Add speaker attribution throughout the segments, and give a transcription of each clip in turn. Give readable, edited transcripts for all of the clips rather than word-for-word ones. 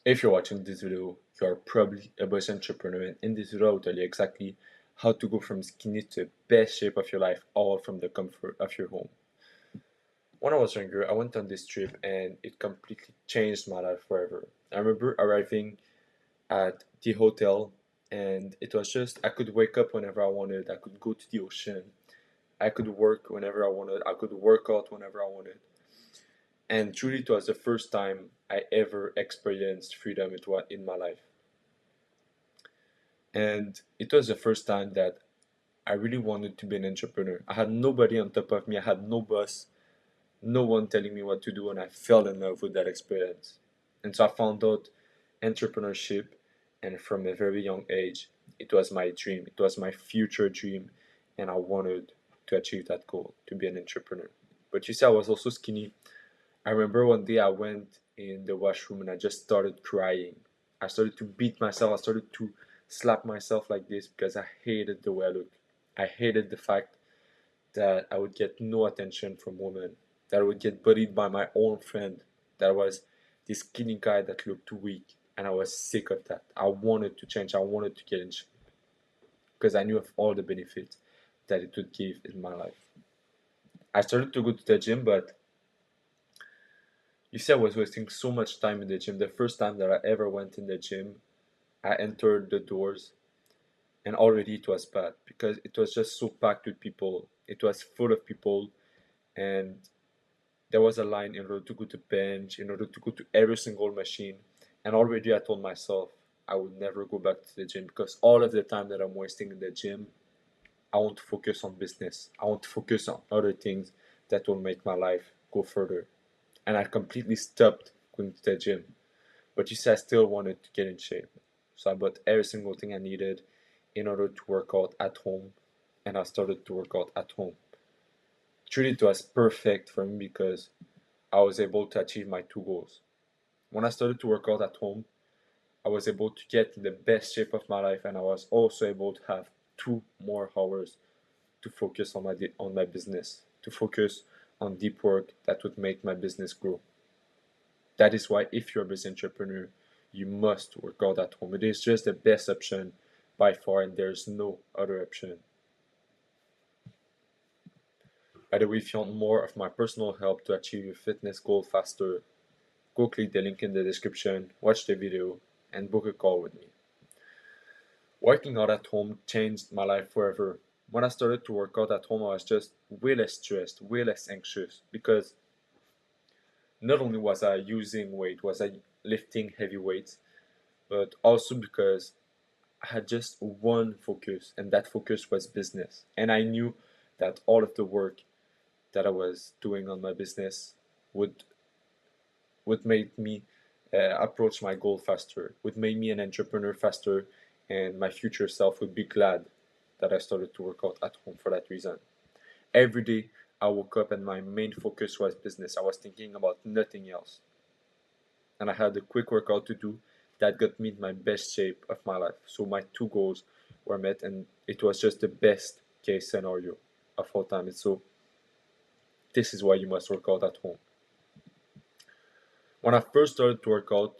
Speaker 1: If you're watching this video, you are probably a bus entrepreneur, and in this video, I'll tell you exactly how to go from skinny to the best shape of your life, all from the comfort of your home. When I was younger, I went on this trip and it completely changed my life forever. I remember arriving at the hotel and it was just I could wake up whenever I wanted, I could go to the ocean, I could work whenever I wanted, I could work out whenever I wanted. And truly, it was the first time I ever experienced freedom in my life. And it was the first time that I really wanted to be an entrepreneur. I had nobody on top of me, I had no boss, no one telling me what to do, and I fell in love with that experience. And so I found out entrepreneurship, and from a very young age, it was my dream, it was my future dream, and I wanted to achieve that goal to be an entrepreneur. But you see, I was also skinny. I remember one day I went in the washroom and I just started crying. I started to beat myself. I started to slap myself like this because I hated the way I looked. I hated the fact that I would get no attention from women, that I would get bullied by my own friend, that I was this skinny guy that looked too weak. And I was sick of that. I wanted to change. I wanted to get in shape because I knew of all the benefits that it would give in my life. I started to go to the gym, but you see, I was wasting so much time in the gym. The first time that I ever went in the gym, I entered the doors and already it was bad because it was just so packed with people. It was full of people, and there was a line in order to go to bench, in order to go to every single machine. And already I told myself I would never go back to the gym because all of the time that I'm wasting in the gym, I want to focus on business. I want to focus on other things that will make my life go further. And I completely stopped going to the gym. But you see, I still wanted to get in shape. So I bought every single thing I needed in order to work out at home. And I started to work out at home. Truly, it was perfect for me because I was able to achieve my two goals. When I started to work out at home, I was able to get in the best shape of my life, and I was also able to have 2 more hours to focus on my business, to focus on deep work that would make my business grow. That is why, if you're a business entrepreneur, you must work out at home. It is just the best option by far, and there's no other option. By the way, if you want more of my personal help to achieve your fitness goal faster, go click the link in the description, watch the video, and book a call with me. Working out at home changed my life forever. When I started to work out at home, I was just way less stressed, way less anxious because not only was I using weight, was I lifting heavy weights, but also because I had just one focus, and that focus was business. And I knew that all of the work that I was doing on my business would would make me approach my goal faster, would make me an entrepreneur faster, and my future self would be glad that I started to work out at home for that reason. Every day I woke up and my main focus was business. I was thinking about nothing else. And I had a quick workout to do that got me in my best shape of my life. So my two goals were met, and it was just the best case scenario of all time. And so this is why you must work out at home. When I first started to work out,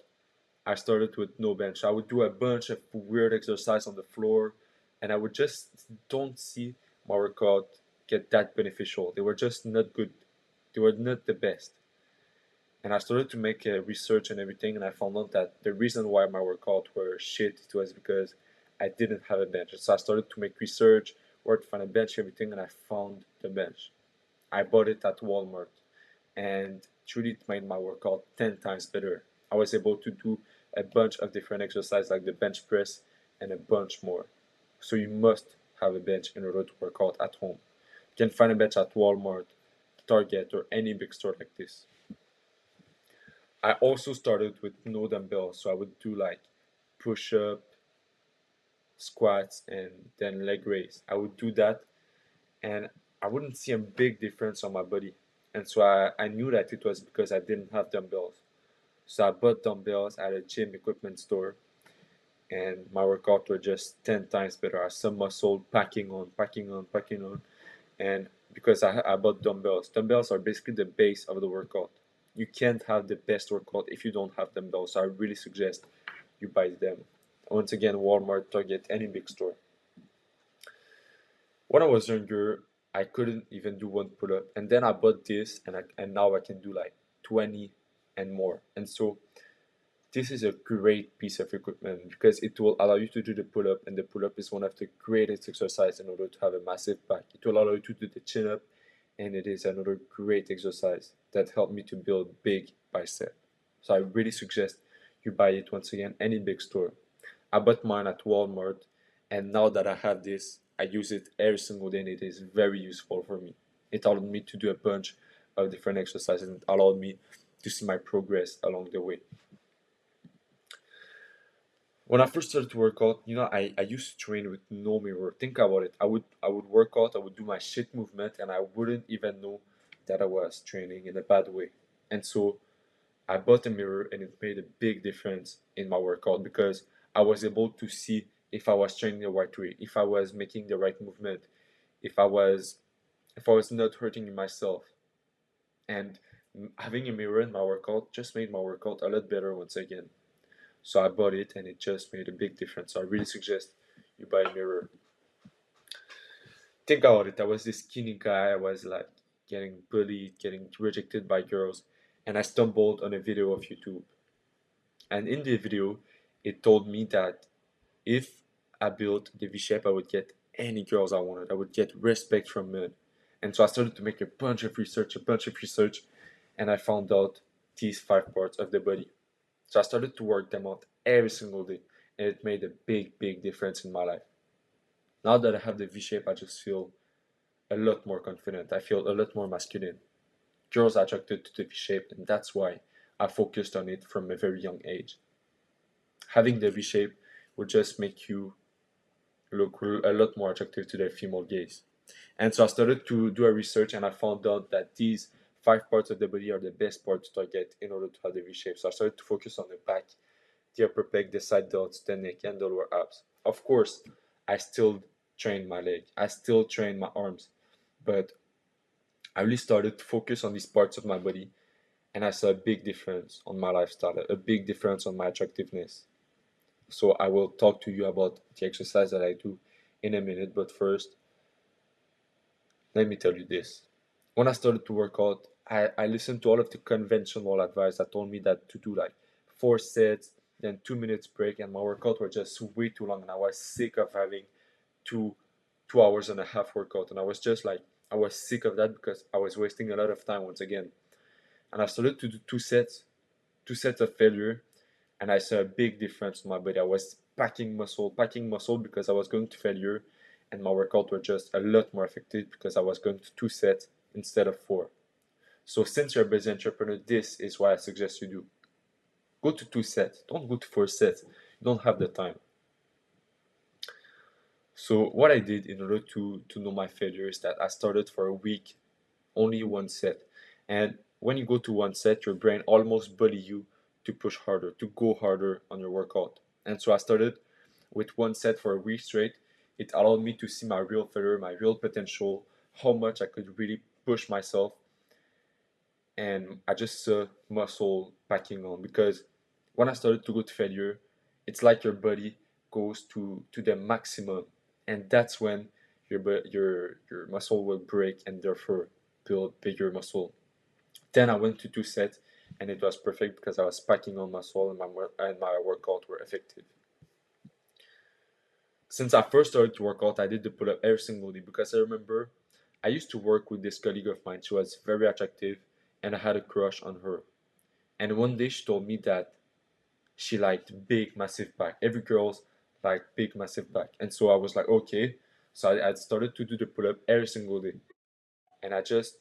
Speaker 1: I started with no bench. I would do a bunch of weird exercise on the floor, and I would just don't see my workout get that beneficial. They were just not good. They were not the best. And I started to make research and everything, and I found out that the reason why my workout were shit it was because I didn't have a bench. So I started to make research, where to find a bench, everything, and I found the bench. I bought it at Walmart, and truly it made my workout 10 times better. I was able to do a bunch of different exercises like the bench press and a bunch more. So you must have a bench in order to work out at home. You can find a bench at Walmart, Target, or any big store like this. I also started with no dumbbells, so I would do like push up, squats, and then leg raise. I would do that, and I wouldn't see a big difference on my body. And so I knew that it was because I didn't have dumbbells. So I bought dumbbells at a gym equipment store, and my workout were just 10 times better. I saw muscle packing on, packing on, packing on. And because I bought dumbbells, dumbbells are basically the base of the workout. You can't have the best workout if you don't have them though. So I really suggest you buy them. Once again, Walmart, Target, any big store. When I was younger, I couldn't even do one pull up, and then I bought this, and now I can do like 20 and more. And so this is a great piece of equipment because it will allow you to do the pull up, and the pull up is one of the greatest exercise in order to have a massive back. It will allow you to do the chin up, and it is another great exercise that helped me to build big bicep. So I really suggest you buy it once again any big store. I bought mine at Walmart, and now that I have this, I use it every single day, and it is very useful for me. It allowed me to do a bunch of different exercises, and it allowed me to see my progress along the way. When I first started to work out, I used to train with no mirror. Think about it. I would work out, I would do my shit movement, and I wouldn't even know that I was training in a bad way. And so I bought a mirror, and it made a big difference in my workout because I was able to see if I was training the right way, if I was making the right movement, if I was not hurting myself. And having a mirror in my workout just made my workout a lot better once again. So I bought it, and it just made a big difference. So I really suggest you buy a mirror. Think about it. I was this skinny guy. I was like getting bullied, getting rejected by girls, and I stumbled on a video of YouTube. And in the video, it told me that if I built the V shape, I would get any girls I wanted. I would get respect from men. And so I started to make a bunch of research, and I found out these 5 parts of the body. So I started to work them out every single day, and it made a big, big difference in my life. Now that I have the V shape, I just feel a lot more confident. I feel a lot more masculine. Girls are attracted to the V shape, and that's why I focused on it from a very young age. Having the V shape will just make you look a lot more attractive to the female gaze. And so I started to do a research, and I found out that these 5 parts of the body are the best parts to target in order to have the V shape. So I started to focus on the back, the upper pec, the side delts, the neck, and the lower abs. Of course, I still train my leg, I still train my arms, but I really started to focus on these parts of my body, and I saw a big difference on my lifestyle, a big difference on my attractiveness. So I will talk to you about the exercise that I do in a minute, but first, let me tell you this. When I started to work out, I listened to all of the conventional advice that told me that to do like 4 sets, then 2 minutes break, and my workout were just way too long, and I was sick of having two 2 hours and a half workout, and I was just like, I was sick of that because I was wasting a lot of time once again. And I started to do 2 sets of failure, and I saw a big difference in my body. I was packing muscle because I was going to failure, and my workout were just a lot more effective because I was going to 2 sets instead of 4. So since you're a busy entrepreneur, this is what I suggest you do. Go to 2 sets. Don't go to 4 sets. You don't have the time. So what I did in order to know my failure is that I started for a week, only 1 set. And when you go to 1 set, your brain almost bully you to push harder, to go harder on your workout. And so I started with 1 set for a week straight. It allowed me to see my real failure, my real potential, how much I could really push myself. And I just saw muscle packing on because when I started to go to failure, it's like your body goes to the maximum, and that's when your muscle will break and therefore build bigger muscle. Then I went to 2 sets, and it was perfect because I was packing on muscle, and my workout were effective. Since I first started to work out, I did the pull up every single day because I remember I used to work with this colleague of mine. She was very attractive, and I had a crush on her. And one day she told me that she liked big, massive back. Every girl's like big, massive back. And so I was like, okay. So I started to do the pull up every single day, and I just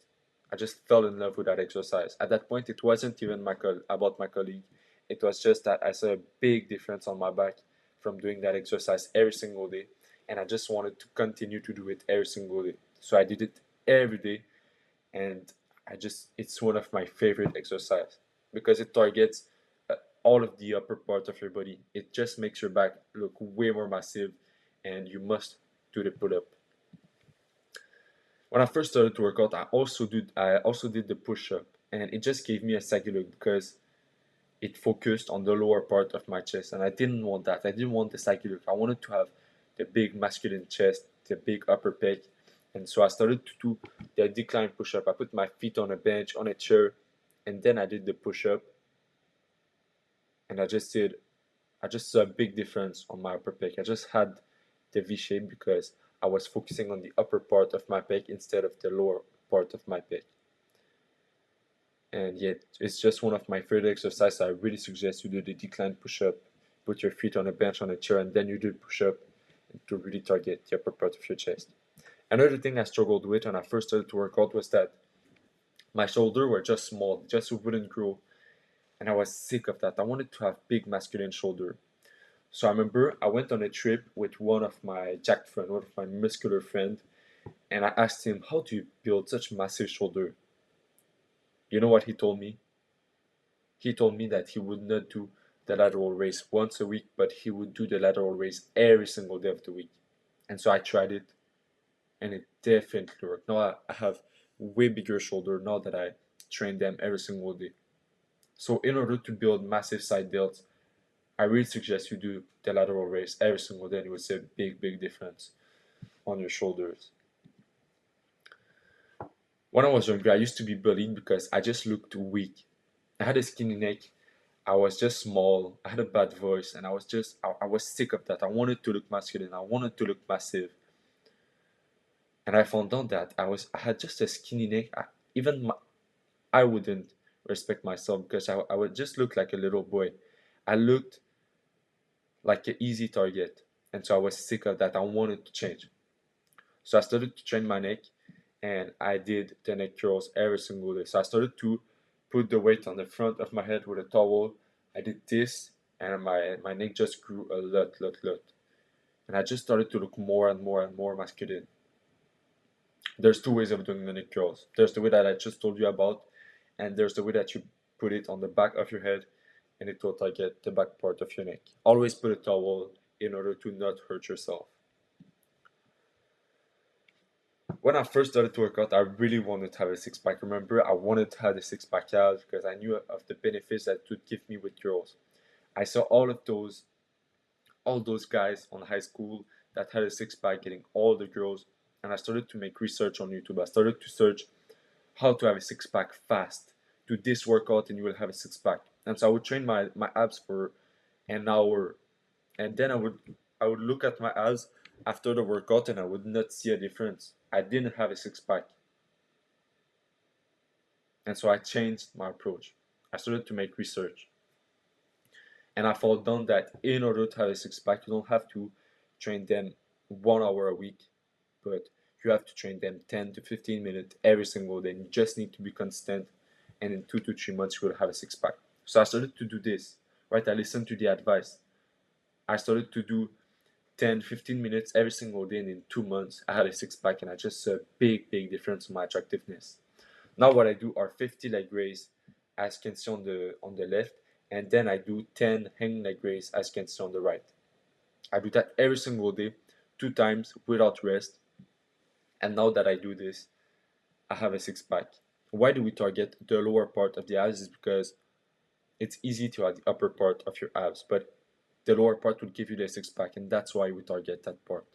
Speaker 1: fell in love with that exercise. At that point, it wasn't even about my colleague. It was just that I saw a big difference on my back from doing that exercise every single day, and I just wanted to continue to do it every single day. So I did it every day, and it's one of my favorite exercise because it targets all of the upper part of your body. It just makes your back look way more massive, and you must do the pull up. When I first started to work out, I also did the push up, and it just gave me a saggy look because it focused on the lower part of my chest, and I didn't want that. I didn't want the saggy look. I wanted to have the big masculine chest, the big upper pec, and so I started to do the decline push-up. I put my feet on a bench, on a chair, and then I did the push-up, and I just saw a big difference on my upper pec. I just had the V shape because I was focusing on the upper part of my pec instead of the lower part of my pec. And yet, it's just one of my favorite exercises. I really suggest you do the decline push-up. Put your feet on a bench, on a chair, and then you do the push-up to really target the upper part of your chest. Another thing I struggled with when I first started to work out was that my shoulders were just small, just wouldn't grow, and I was sick of that. I wanted to have big masculine shoulder. So I remember I went on a trip with one of my jacked friend, one of my muscular friend, and I asked him, "How do you build such massive shoulder?" You know what he told me? He told me that he would not do the lateral raise once a week, but he would do the lateral raise every single day of the week. And so I tried it, and it definitely worked. Now I have way bigger shoulder now that I train them every single day. So in order to build massive side delts, I really suggest you do the lateral raise every single day, and you will see a big difference on your shoulders. When I was younger, I used to be bullied because I just looked weak. I had a skinny neck. I was just small. I had a bad voice, and I was sick of that. I wanted to look masculine. I wanted to look massive, and I found out that I had just a skinny neck. I wouldn't respect myself because I would just look like a little boy. I looked like an easy target, and so I was sick of that. I wanted to change. So I started to train my neck, and I did the neck curls every single day. So I started to put the weight on the front of my head with a towel. I did this, and my neck just grew a lot. And I just started to look more and more masculine. There's two ways of doing the neck curls. There's the way that I just told you about, and there's the way that you put it on the back of your head, and it will target the back part of your neck. Always put a towel in order to not hurt yourself. When I first started to work out, I really wanted to have a six pack. Remember, I wanted to have a six pack abs because I knew of the benefits that it would give me with girls. I saw all those guys on high school that had a six pack getting all the girls, and I started to make research on YouTube. I started to search how to have a six pack fast. Do this workout and you will have a six pack. And so I would train my abs for an hour, and then I would look at my abs after the workout and I would not see a difference. I didn't have a six pack. And so I changed my approach. I started to make research. And I found out that in order to have a six pack, you don't have to train them 1 hour a week, but you have to train them 10 to 15 minutes every single day. You just need to be consistent, and in 2 to 3 months, you will have a six pack. So I started to do this, right? I listened to the advice. I started to do 10, 15 minutes every single day, and in 2 months, I had a six pack, and I just saw a big difference in my attractiveness. Now, what I do are 50 leg raise, as you can see on the left, and then I do 10 hang leg raise, as you can see on the right. I do that every single day, 2 times without rest. And now that I do this, I have a six pack. Why do we target the lower part of the abs? Is because it's easy to have the upper part of your abs, but the lower part will give you the six pack, and that's why we target that part.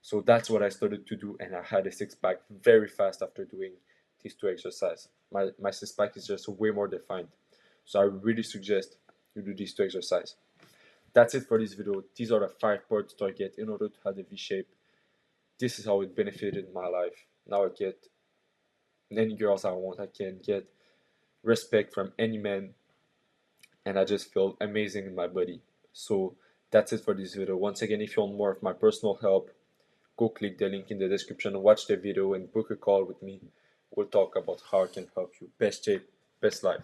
Speaker 1: So that's what I started to do, and I had a six pack very fast after doing these two exercises. My six pack is just way more defined. So I really suggest you do these two exercises. That's it for this video. These are the 5 parts to target in order to have the V shape. This is how it benefited my life. Now I get any girls I want. I can get respect from any man, and I just feel amazing in my body. So that's it for this video. Once again, if you want more of my personal help, go click the link in the description, watch the video, and book a call with me. We'll talk about how I can help you. Best shape, best life.